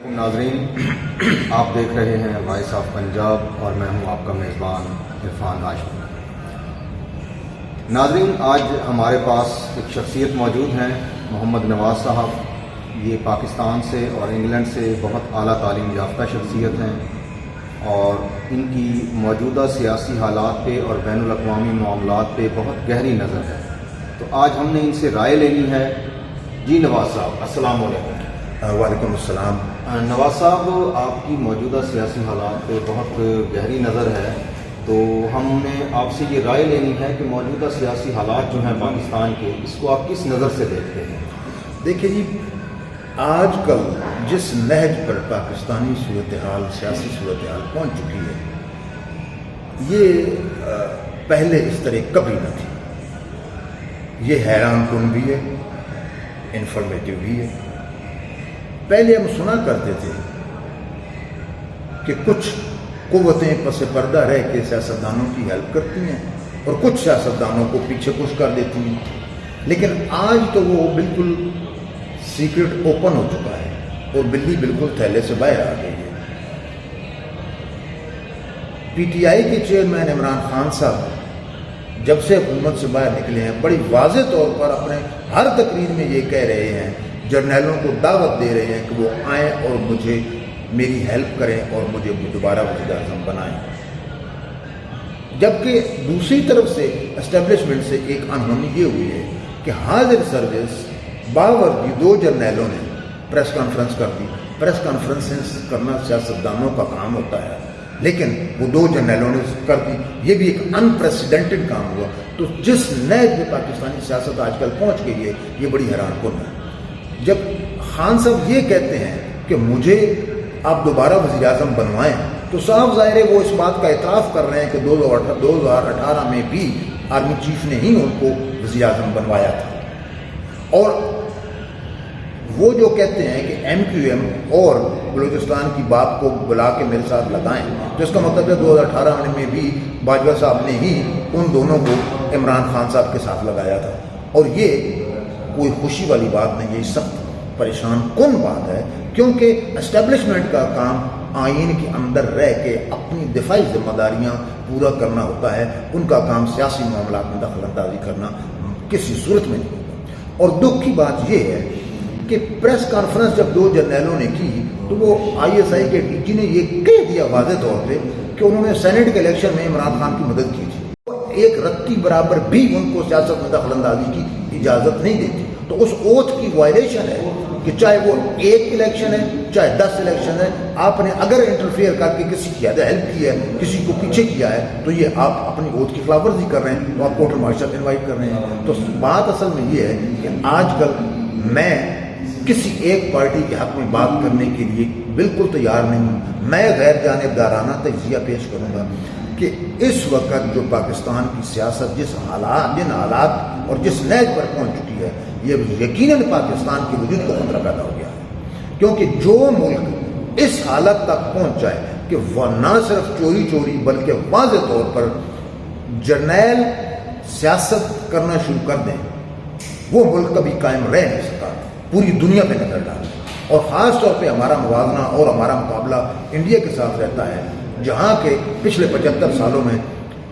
ناظرین، آپ دیکھ رہے ہیں وائس آف پنجاب اور میں ہوں آپ کا میزبان عرفان ہاشمی۔ ناظرین، آج ہمارے پاس ایک شخصیت موجود ہیں، محمد نواز صاحب۔ یہ پاکستان سے اور انگلینڈ سے بہت اعلیٰ تعلیم یافتہ شخصیت ہیں اور ان کی موجودہ سیاسی حالات پہ اور بین الاقوامی معاملات پہ بہت گہری نظر ہے۔ تو آج ہم نے ان سے رائے لینی ہے۔ جی نواز صاحب، السلام علیکم۔ وعلیکم السلام۔ نواز صاحب، آپ کی موجودہ سیاسی حالات پہ بہت گہری نظر ہے، تو ہم نے آپ سے یہ رائے لینی ہے کہ موجودہ سیاسی حالات جو ہیں پاکستان کے، اس کو آپ کس نظر سے دیکھتے ہیں؟ دیکھیے جی، آج کل جس نہج پر پاکستانی صورتحال، سیاسی صورتحال پہنچ چکی ہے، یہ پہلے اس طرح کبھی نہ تھی۔ یہ حیران کن بھی ہے، انفارمیٹیو بھی ہے۔ پہلے ہم سنا کرتے تھے کہ کچھ قوتیں پس پردہ رہ کے سیاستدانوں کی ہیلپ کرتی ہیں اور کچھ سیاستدانوں کو پیچھے پش کر دیتی ہیں، لیکن آج تو وہ بالکل سیکرٹ اوپن ہو چکا ہے اور بلی بالکل تھیلے سے باہر آ گئی ہے۔ پی ٹی آئی کے چیئرمین عمران خان صاحب جب سے حکومت سے باہر نکلے ہیں، بڑی واضح طور پر اپنے ہر تقریر میں یہ کہہ رہے ہیں، جرنیلوں کو دعوت دے رہے ہیں کہ وہ آئیں اور مجھے میری ہیلپ کریں اور مجھے دوبارہ وزیر اعظم بنائیں، جبکہ دوسری طرف سے اسٹیبلشمنٹ سے ایک انہونی یہ ہوئی ہے کہ حاضر سروس باوردی دو جرنیلوں نے پریس کانفرنس کر دی۔ پریس کانفرنس کرنا سیاستدانوں کا کام ہوتا ہے، لیکن وہ دو جرنیلوں نے کر دی۔ یہ بھی ایک انپریسیڈنٹڈ کام ہوا۔ تو جس نہج میں پاکستانی سیاست آج کل پہنچ گئی ہے، یہ بڑی حیران کن ہے۔ جب خان صاحب یہ کہتے ہیں کہ مجھے آپ دوبارہ وزیر اعظم بنوائیں، تو صاف ظاہر ہے وہ اس بات کا اعتراف کر رہے ہیں کہ 2018 میں بھی آرمی چیف نے ہی ان کو وزیر اعظم بنوایا تھا۔ اور وہ جو کہتے ہیں کہ ایم کیو ایم اور بلوچستان کی بات کو بلا کے میرے ساتھ لگائیں، تو اس کا مطلب ہے 2018 میں بھی باجوہ صاحب نے ہی ان دونوں کو عمران خان صاحب کے ساتھ لگایا تھا۔ اور یہ کوئی خوشی والی بات نہیں ہے، یہ سخت پریشان کن بات ہے، کیونکہ اسٹیبلشمنٹ کا کام آئین کے اندر رہ کے اپنی دفاعی ذمہ داریاں پورا کرنا ہوتا ہے۔ ان کا کام سیاسی معاملات میں دخل اندازی کرنا کسی صورت میں نہیں ہوتا۔ اور دکھ کی بات یہ ہے کہ پریس کانفرنس جب دو جرنیلوں نے کی، تو وہ آئی ایس آئی کے ڈی جی نے یہ کہہ دیا واضح طور پہ کہ انہوں نے سینیٹ کے الیکشن میں عمران خان کی مدد کی تھی، ایک رتی برابر بھی ان کو سیاست میں دخل اندازی کی اجازت نہیں دیتی۔ تو اس اوتھ کی وائلیشن ہے کہ چاہے وہ ایک الیکشن ہے چاہے 10 الیکشن ہے، آپ نے اگر انٹرفیئر کر کے کسی کی ہیلپ کی ہے، کسی کو پیچھے کیا ہے، تو یہ آپ اپنی اوتھ کی خلاف ورزی کر رہے ہیں، تو آپ کورٹ مارشل انوائٹ کر رہے ہیں۔ تو بات اصل میں یہ ہے کہ آج کل میں کسی ایک پارٹی کے حق میں بات کرنے کے لیے بالکل تیار نہیں ہوں۔ میں غیر جانبدارانہ تجزیہ پیش کروں گا کہ اس وقت جو پاکستان کی سیاست جن حالات اور جس نہج پر پہنچ چکی ہے، یہ یقیناً پاکستان کے وجود کو خطرہ پیدا ہو گیا ہے۔ کیونکہ جو ملک اس حالت تک پہنچ جائے کہ وہ نہ صرف چوری چوری بلکہ واضح طور پر جرنیل سیاست کرنا شروع کر دیں، وہ ملک کبھی قائم رہ نہیں سکتا۔ پوری دنیا پہ نظر ڈالیں، اور خاص طور پہ ہمارا موازنہ اور ہمارا مقابلہ انڈیا کے ساتھ رہتا ہے، جہاں کے پچھلے 75 سالوں میں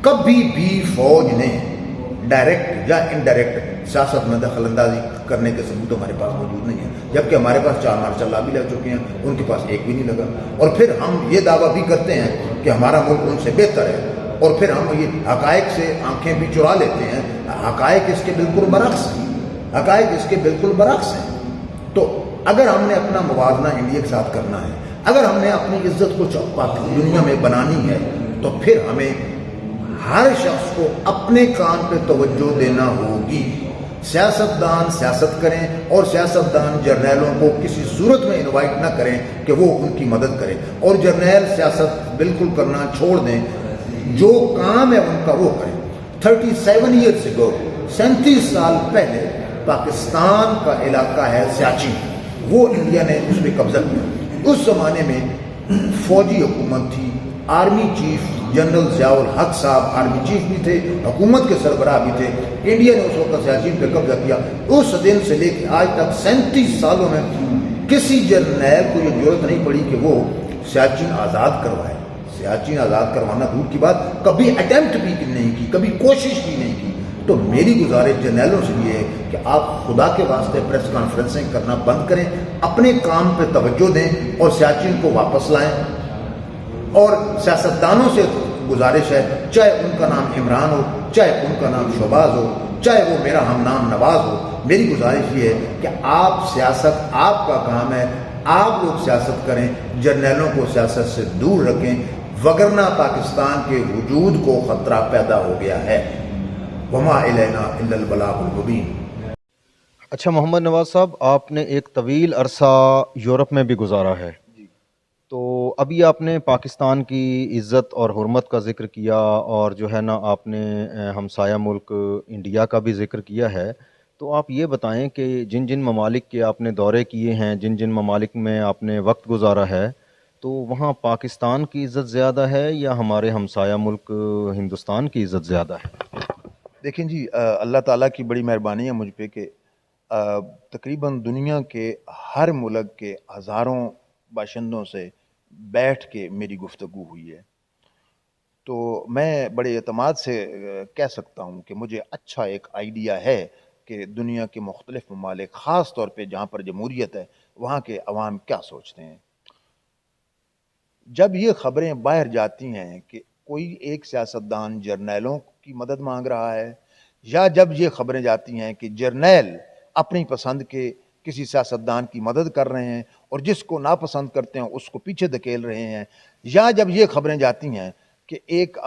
کبھی بھی فوج نے ڈائریکٹ یا انڈائریکٹ سیاست میں دخل اندازی کرنے کے ثبوت ہمارے پاس موجود نہیں ہے، جبکہ ہمارے پاس 4 مارشل لا بھی لگ چکے ہیں، ان کے پاس ایک بھی نہیں لگا۔ اور پھر ہم یہ دعویٰ بھی کرتے ہیں کہ ہمارا ملک ان سے بہتر ہے، اور پھر ہم یہ حقائق سے آنکھیں بھی چرا لیتے ہیں۔ حقائق اس کے بالکل برعکس ہیں، حقائق اس کے بالکل برعکس ہیں۔ تو اگر ہم نے اپنا موازنہ انڈیا کے ساتھ کرنا ہے، اگر ہم نے اپنی عزت کو دنیا میں بنانی ہے، تو پھر ہمیں ہر شخص کو اپنے کام پہ توجہ دینا ہوگی۔ سیاستدان سیاست کریں، اور سیاستدان جرنیلوں کو کسی صورت میں انوائٹ نہ کریں کہ وہ ان کی مدد کریں، اور جرنیل سیاست بالکل کرنا چھوڑ دیں، جو کام ہے ان کا وہ کریں۔ 37 ایئرس اگو، 37 سال پہلے پاکستان کا علاقہ ہے سیاچن، وہ انڈیا نے اس پہ قبضہ کیا۔ اس زمانے میں فوجی حکومت تھی، آرمی چیف جنرل ضیاء الحق صاحب آرمی چیف بھی تھے، حکومت کے سربراہ بھی تھے۔ انڈیا نے اس وقت سیاچن پہ قبضہ کیا۔ اس دن سے لے کے آج تک 37 سالوں میں کسی جرنیل کو یہ ضرورت نہیں پڑی کہ وہ سیاچن آزاد کروائے. سیاچن آزاد کروانا دور کی بات، کبھی اٹیمپٹ بھی نہیں کی، کبھی کوشش بھی نہیں کی. تو میری گزارش جرنیلوں سے یہ ہے کہ آپ خدا کے واسطے پریس کانفرنسنگ کرنا بند کریں، اپنے کام پہ توجہ دیں اور سیاچن کو واپس لائیں. اور سیاستدانوں سے گزارش ہے، چاہے ان کا نام عمران ہو، چاہے ان کا نام شہباز ہو، چاہے وہ میرا ہم نام نواز ہو، میری گزارش یہ ہے کہ آپ سیاست آپ کا کام ہے، آپ لوگ سیاست کریں، جرنیلوں کو سیاست سے دور رکھیں، وگرنہ پاکستان کے وجود کو خطرہ پیدا ہو گیا ہے. وما الینا الا البلاغ المبین. اچھا محمد نواز صاحب، آپ نے ایک طویل عرصہ یورپ میں بھی گزارا ہے، تو ابھی آپ نے پاکستان کی عزت اور حرمت کا ذکر کیا، اور جو ہے نا آپ نے ہمسایہ ملک انڈیا کا بھی ذکر کیا ہے. تو آپ یہ بتائیں کہ جن جن ممالک کے آپ نے دورے کیے ہیں، جن جن ممالک میں آپ نے وقت گزارا ہے، تو وہاں پاکستان کی عزت زیادہ ہے یا ہمارے ہمسایہ ملک ہندوستان کی عزت زیادہ ہے؟ دیکھیں جی، اللہ تعالیٰ کی بڑی مہربانی ہے مجھ پہ کہ تقریباً دنیا کے ہر ملک کے ہزاروں باشندوں سے بیٹھ کے میری گفتگو ہوئی ہے. تو میں بڑے اعتماد سے کہہ سکتا ہوں کہ مجھے اچھا ایک آئیڈیا ہے کہ دنیا کے مختلف ممالک، خاص طور پہ جہاں پر جمہوریت ہے، وہاں کے عوام کیا سوچتے ہیں. جب یہ خبریں باہر جاتی ہیں کہ کوئی ایک سیاستدان جرنیلوں کی مدد مانگ رہا ہے، یا جب یہ خبریں جاتی ہیں کہ جرنیل اپنی پسند کے کسی سیاستدان کی مدد کر رہے ہیں اور جس کو ناپسند کرتے ہیں اس کو پیچھے دھکیل رہے ہیں، یا جب یہ خبریں جاتی ہیں کہ ایک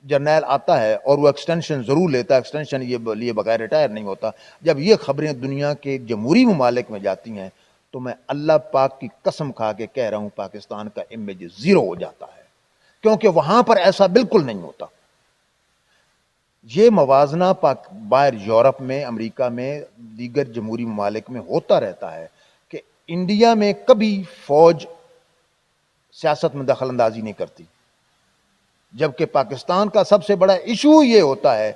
جرنیل آتا ہے اور وہ ایکسٹینشن ضرور لیتا ہے، ایکسٹینشن یہ لیے بغیر ریٹائر نہیں ہوتا، جب یہ خبریں دنیا کے جمہوری ممالک میں جاتی ہیں تو میں اللہ پاک کی قسم کھا کے کہہ رہا ہوں پاکستان کا امیج زیرو ہو جاتا ہے، کیونکہ وہاں پر ایسا بالکل نہیں ہوتا. یہ موازنہ باہر یورپ میں، امریکہ میں، دیگر جمہوری ممالک میں ہوتا رہتا ہے کہ انڈیا میں کبھی فوج سیاست میں دخل اندازی نہیں کرتی، جبکہ پاکستان کا سب سے بڑا ایشو یہ ہوتا ہے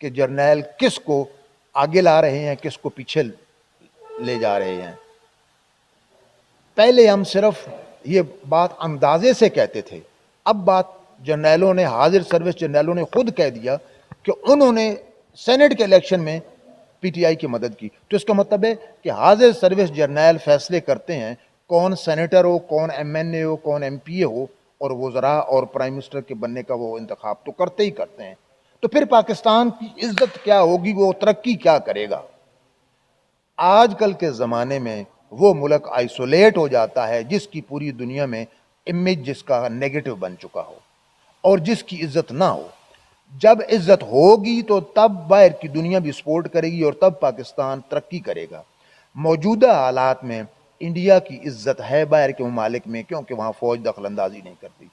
کہ جرنیل کس کو آگے لا رہے ہیں، کس کو پیچھے لے جا رہے ہیں. پہلے ہم صرف یہ بات اندازے سے کہتے تھے، اب بات جرنیلوں نے، حاضر سروس جرنیلوں نے خود کہہ دیا کہ انہوں نے سینٹ کے الیکشن میں پی ٹی آئی کی مدد کی. تو اس کا مطلب ہے کہ حاضر سروس جرنیل فیصلے کرتے ہیں کون سینیٹر ہو، کون ایم این اے ہو، کون ایم پی اے ہو، اور وزراء اور پرائم منسٹر کے بننے کا وہ انتخاب تو کرتے ہی کرتے ہیں. تو پھر پاکستان کی عزت کیا ہوگی، وہ ترقی کیا کرے گا؟ آج کل کے زمانے میں وہ ملک آئسولیٹ ہو جاتا ہے جس کی پوری دنیا میں امیج جس کا نیگیٹو بن چکا ہو اور جس کی عزت نہ ہو. جب عزت ہوگی تو تب باہر کی دنیا بھی سپورٹ کرے گی اور تب پاکستان ترقی کرے گا. موجودہ حالات میں انڈیا کی عزت ہے باہر کے ممالک میں کیونکہ وہاں فوج دخل اندازی نہیں کرتی.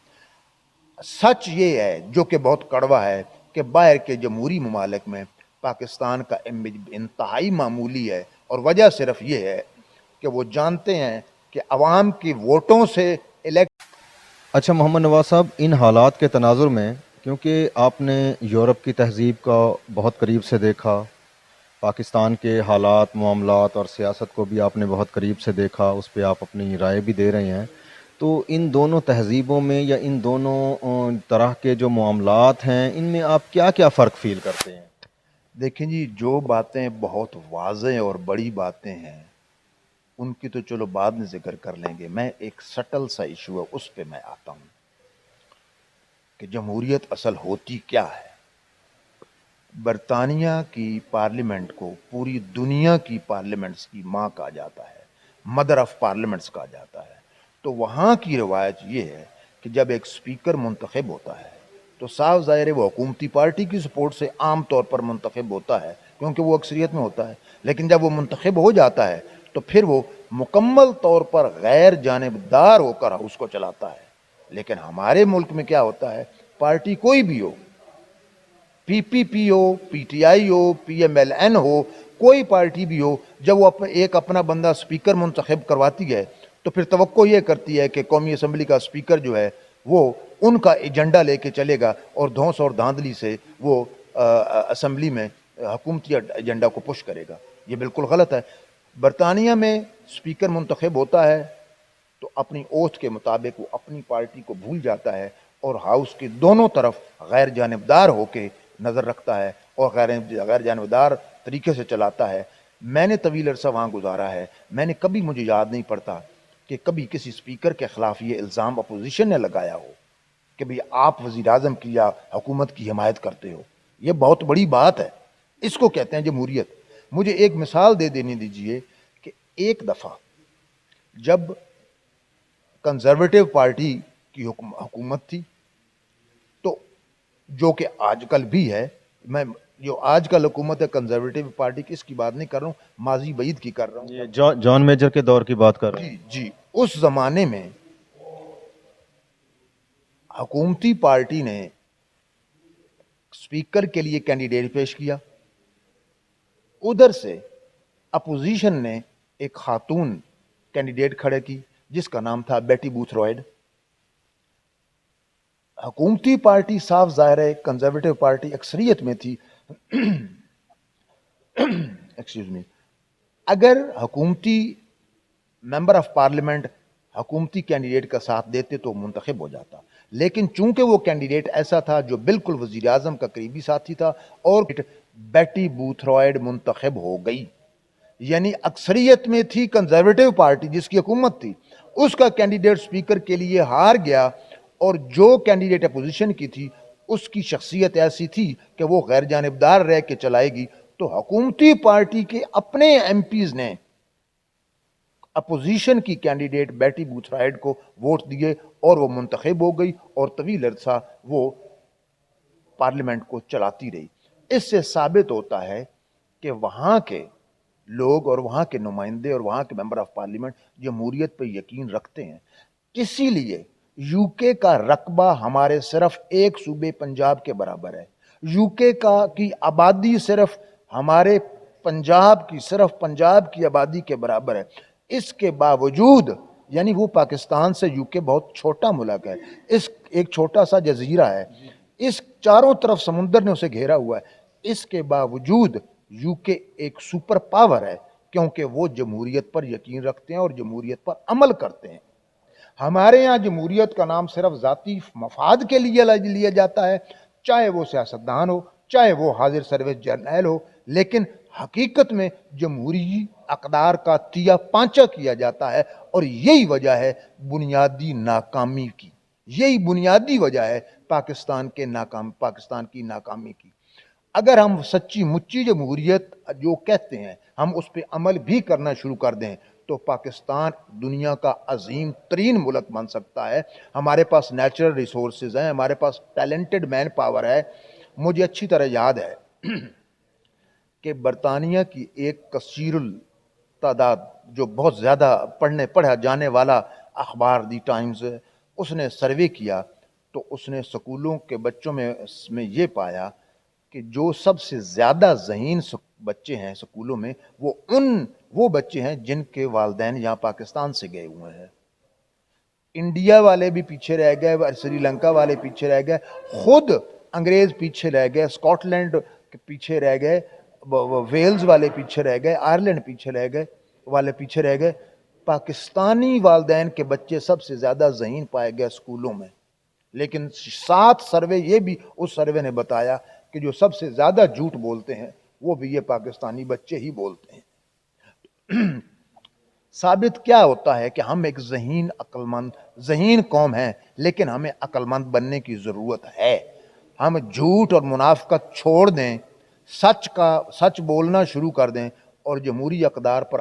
سچ یہ ہے جو کہ بہت کڑوا ہے کہ باہر کے جمہوری ممالک میں پاکستان کا امیج انتہائی معمولی ہے، اور وجہ صرف یہ ہے کہ وہ جانتے ہیں کہ عوام کی ووٹوں سے اچھا محمد نواز صاحب، ان حالات کے تناظر میں، کیونکہ آپ نے یورپ کی تہذیب کا بہت قریب سے دیکھا، پاکستان کے حالات، معاملات اور سیاست کو بھی آپ نے بہت قریب سے دیکھا، اس پہ آپ اپنی رائے بھی دے رہے ہیں، تو ان دونوں تہذیبوں میں یا ان دونوں طرح کے جو معاملات ہیں، ان میں آپ کیا کیا فرق فیل کرتے ہیں؟ دیکھیں جی، جو باتیں بہت واضح اور بڑی باتیں ہیں ان کی تو چلو بعد میں ذکر کر لیں گے. میں ایک سٹل سا ایشو ہے اس پہ میں آتا ہوں کہ جمہوریت اصل ہوتی کیا ہے. برطانیہ کی پارلیمنٹ کو پوری دنیا کی پارلیمنٹس کی ماں کہا جاتا ہے، مدر آف پارلیمنٹس کہا جاتا ہے. تو وہاں کی روایت یہ ہے کہ جب ایک سپیکر منتخب ہوتا ہے تو صاف ظاہر ہے وہ حکومتی پارٹی کی سپورٹ سے عام طور پر منتخب ہوتا ہے کیونکہ وہ اکثریت میں ہوتا ہے، لیکن جب وہ منتخب ہو جاتا ہے تو پھر وہ مکمل طور پر غیر جانبدار ہو کر اس کو چلاتا ہے. لیکن ہمارے ملک میں کیا ہوتا ہے، پارٹی کوئی بھی ہو، پی پی پی ہو، پی ٹی آئی ہو، پی ایم ایل این ہو، کوئی پارٹی بھی ہو، جب وہ ایک اپنا بندہ سپیکر منتخب کرواتی ہے تو پھر توقع یہ کرتی ہے کہ قومی اسمبلی کا سپیکر جو ہے وہ ان کا ایجنڈا لے کے چلے گا اور دھونس اور دھاندلی سے وہ اسمبلی میں حکومتی ایجنڈا کو پش کرے گا. یہ بالکل غلط ہے. برطانیہ میں اسپیکر منتخب ہوتا ہے تو اپنی اوتھ کے مطابق وہ اپنی پارٹی کو بھول جاتا ہے اور ہاؤس کے دونوں طرف غیر جانبدار ہو کے نظر رکھتا ہے اور غیر جانبدار طریقے سے چلاتا ہے. میں نے طویل عرصہ وہاں گزارا ہے. میں نے کبھی، مجھے یاد نہیں پڑتا کہ کبھی کسی اسپیکر کے خلاف یہ الزام اپوزیشن نے لگایا ہو کہ بھئی آپ وزیر اعظم کی یا حکومت کی حمایت کرتے ہو. یہ بہت بڑی بات ہے. اس کو کہتے ہیں جمہوریت. مجھے ایک مثال دے دینے دیجئے کہ ایک دفعہ جب کنزرویٹو پارٹی کی حکومت تھی، تو جو کہ آج کل بھی ہے، میں جو آج کل حکومت ہے کنزرویٹو پارٹی کی، اس کی بات نہیں کر رہا ہوں، ماضی بعید کی کر رہا ہوں. یہ جان میجر کے دور کی بات کر رہے ہیں. جی، اس زمانے میں حکومتی پارٹی نے اسپیکر کے لیے کینڈیڈیٹ پیش کیا. ادھر سے اپوزیشن نے ایک خاتون کینڈیڈیٹ کھڑے کی جس کا نام تھا بیٹی بوتھ رائڈ. حکومتی پارٹی صاف ظاہر ہے کنزرویٹو پارٹی اکثریت میں تھی. Excuse me. اگر حکومتی ممبر آف پارلیمنٹ حکومتی کینڈیڈیٹ کا ساتھ دیتے تو منتخب ہو جاتا، لیکن چونکہ وہ کینڈیڈیٹ ایسا تھا جو بالکل وزیر اعظم کا قریبی ساتھی تھا اور بیٹی بوتھ رائڈ منتخب ہو گئی. یعنی اکثریت میں تھی کنزرویٹو پارٹی جس کی حکومت تھی، اس کا کینڈیڈیٹ اسپیکر کے لیے ہار گیا، اور جو کینڈیڈیٹ اپوزیشن کی تھی اس کی شخصیت ایسی تھی کہ وہ غیر جانبدار رہ کے چلائے گی. تو حکومتی پارٹی کے اپنے ایم پیز نے اپوزیشن کی کینڈیڈیٹ بیٹی بوتھ رائڈ کو ووٹ دیے اور وہ منتخب ہو گئی اور طویل عرصہ وہ پارلیمنٹ کو چلاتی رہی. اس سے ثابت ہوتا ہے کہ وہاں کے لوگ اور وہاں کے نمائندے اور وہاں کے ممبر آف پارلیمنٹ جمہوریت پہ یقین رکھتے ہیں. اسی لیے یو کے کا رقبہ ہمارے صرف ایک صوبے پنجاب کے برابر ہے. یو کے کی آبادی صرف ہمارے صرف پنجاب کی آبادی کے برابر ہے. اس کے باوجود، یعنی وہ پاکستان سے یو کے بہت چھوٹا ملک ہے، اس ایک چھوٹا سا جزیرہ ہے، اس چاروں طرف سمندر نے اسے گھیرا ہوا ہے. اس کے باوجود یو کے ایک سپر پاور ہے کیونکہ وہ جمہوریت پر یقین رکھتے ہیں اور جمہوریت پر عمل کرتے ہیں. ہمارے یہاں جمہوریت کا نام صرف ذاتی مفاد کے لیے لیا جاتا ہے، چاہے وہ سیاستدان ہو، چاہے وہ حاضر سروس جرنیل ہو، لیکن حقیقت میں جمہوری اقدار کا تیا پانچا کیا جاتا ہے. اور یہی وجہ ہے بنیادی ناکامی کی، یہی بنیادی وجہ ہے پاکستان کی ناکامی کی. اگر ہم سچی مچی جمہوریت جو کہتے ہیں ہم اس پہ عمل بھی کرنا شروع کر دیں تو پاکستان دنیا کا عظیم ترین ملک بن سکتا ہے. ہمارے پاس نیچرل ریسورسز ہیں، ہمارے پاس ٹیلنٹڈ مین پاور ہے. مجھے اچھی طرح یاد ہے کہ برطانیہ کی ایک کثیر التعداد جو بہت زیادہ پڑھا جانے والا اخبار دی ٹائمز ہے، اس نے سروے کیا تو اس نے سکولوں کے بچوں میں یہ پایا کہ جو سب سے زیادہ ذہین بچے ہیں سکولوں میں وہ بچے ہیں جن کے والدین یہاں پاکستان سے گئے ہوئے ہیں. انڈیا والے بھی پیچھے رہ گئے، سری لنکا والے پیچھے رہ گئے، خود انگریز پیچھے رہ گئے، اسکاٹ لینڈ پیچھے رہ گئے، ویلز والے پیچھے رہ گئے، آئرلینڈ پیچھے رہ گئے. پاکستانی والدین کے بچے سب سے زیادہ ذہین پائے گئے اسکولوں میں. لیکن 7 سروے یہ بھی اس سروے نے بتایا کہ جو سب سے زیادہ جھوٹ بولتے ہیں وہ بھی یہ پاکستانی بچے ہی بولتے ہیں. ثابت کیا ہوتا ہے کہ ہم ایک ذہین قوم ہیں، لیکن ہمیں عقل مند بننے کی ضرورت ہے. ہم جھوٹ اور منافقت چھوڑ دیں، سچ بولنا شروع کر دیں اور جمہوری اقدار پر